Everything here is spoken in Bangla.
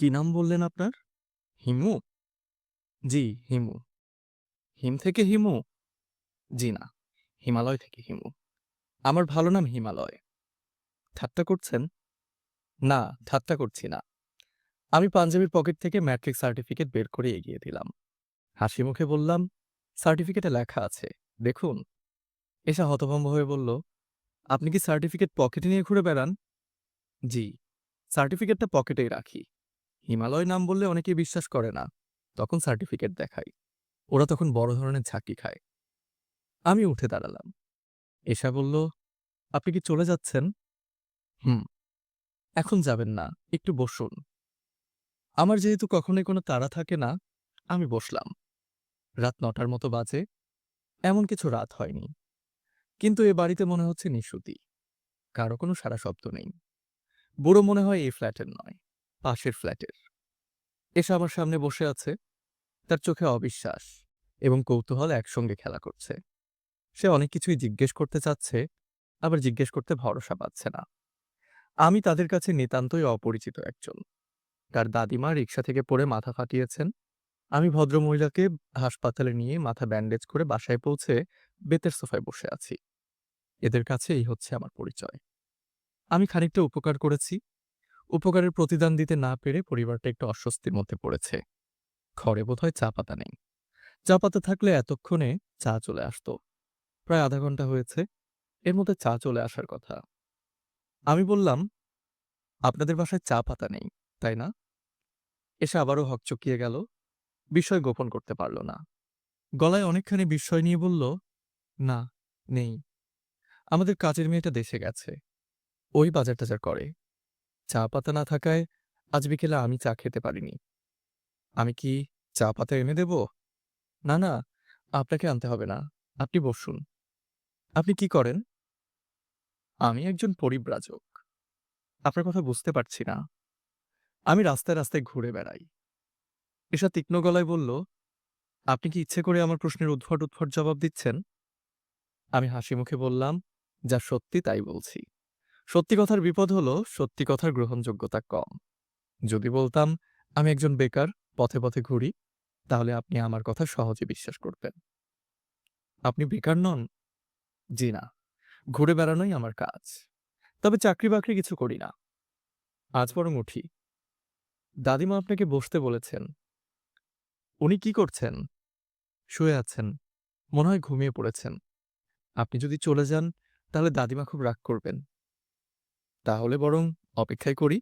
কি নাম বললেন আপনার? হিমু? জি, হিমু। হিম থেকে হিমু? জি না, হিমালয় থেকে হিমু। আমার ভালো নাম হিমালয়। ঠাট্টা করছেন? না, ঠাট্টা করছি না। আমি পাঞ্জাবির পকেট থেকে ম্যাট্রিক সার্টিফিকেট বের করে এগিয়ে দিলাম। হাসি মুখে বললাম, সার্টিফিকেটে লেখা আছে, দেখুন। এসা হতভম্ব হয়ে বলল, আপনি কি সার্টিফিকেট পকেটে নিয়ে ঘুরে বেড়ান? জি, সার্টিফিকেটটা পকেটেই রাখি। হিমালয় নাম বললে অনেকেই বিশ্বাস করে না। তখন সার্টিফিকেট দেখাই। ওরা তখন বড় ধরনের ঝাঁকি খায়। আমি উঠে দাঁড়ালাম। এশা বলল, আপনি কি চলে যাচ্ছেন? হুম। এখন যাবেন না, একটু বসুন। আমার যেহেতু কখনোই কোনো তাড়া থাকে না, আমি বসলাম। রাত ৯টার মতো বাজে, এমন কিছু রাত হয়নি। কিন্তু এ বাড়িতে মনে হচ্ছে নিশুতি। কারো কোনো সাড়া শব্দ নেই। বুড়ো মনে হয় এই ফ্ল্যাটের নয়, পাশের ফ্ল্যাটের। এসে আমার সামনে বসে আছে, তার চোখে অবিশ্বাস এবং কৌতূহল একসঙ্গে খেলা করছে। সে অনেক কিছুই জিজ্ঞেস করতে চাচ্ছে, আবার জিজ্ঞেস করতে ভরসা পাচ্ছে না। আমি তাদের কাছে নিতান্তই অপরিচিত একজন। তার দাদিমা রিকশা থেকে পড়ে মাথা ফাটিয়েছেন। আমি ভদ্রমহিলাকে হাসপাতালে নিয়ে মাথা ব্যান্ডেজ করে বাসায় পৌঁছে বেতের সোফায় বসে আছি। এদের কাছে এই হচ্ছে আমার পরিচয়। আমি খানিকটা উপকার করেছি। উপকারের প্রতিদান দিতে না পেরে পরিবারটা একটু অস্বস্তির মধ্যে পড়েছে। ঘরে বোধহয় চা পাতা নেই। চা পাতা থাকলে এতক্ষণে চা চলে আসতো। প্রায় আধা ঘন্টা হয়েছে, এর মধ্যে চা চলে আসার কথা। আমি বললাম, আপনাদের বাসায় চা পাতা নেই, তাই না? এসে আবারও হকচকিয়ে গেল। বিস্ময় গোপন করতে পারল না। গলায় অনেকখানি বিস্ময় নিয়ে বলল, না, নেই। আমাদের কাজের মেয়েটা দেশে গেছে। ওই বাজার টাজার করে। চা পাতা না থাকায় আজ বিকেলে আমি চা খেতে পারিনি। আমি কি চা পাতা এনে দেব? না, না, আপনাকে আনতে হবে না। আপনি বসুন। আপনি কি করেন? আমি একজন পরিব্রাজক। আপনার কথা বুঝতে পারছি না। আমি রাস্তায় রাস্তায় ঘুরে বেড়াই। এসা তীক্ষ্ণ গলায় বলল, আপনি কি ইচ্ছে করে আমার প্রশ্নের উদ্ভট উদ্ভট জবাব দিচ্ছেন? আমি হাসি মুখে বললাম, যা সত্যি তাই বলছি। সত্যি কথার বিপদ হলো সত্যি কথার গ্রহণযোগ্যতা কম। যদি বলতাম আমি একজন বেকার, পথে পথে ঘুরি, তাহলে আপনি আমার কথা সহজে বিশ্বাস করতেন। আপনি বেকার নন? জি না, ঘুরে বেড়ানোই আমার কাজ। তবে চাকরি বাকরি কিছু করি না। আজ বরং উঠি। দাদিমা আপনাকে বসতে বলেছেন। উনি কি করছেন? শুয়ে আছেন। মনে হয় ঘুমিয়ে পড়েছেন। আপনি যদি চলে যান, তাহলে দাদিমা খুব রাগ করবেন। তাহলে বরং অপেক্ষাই করি।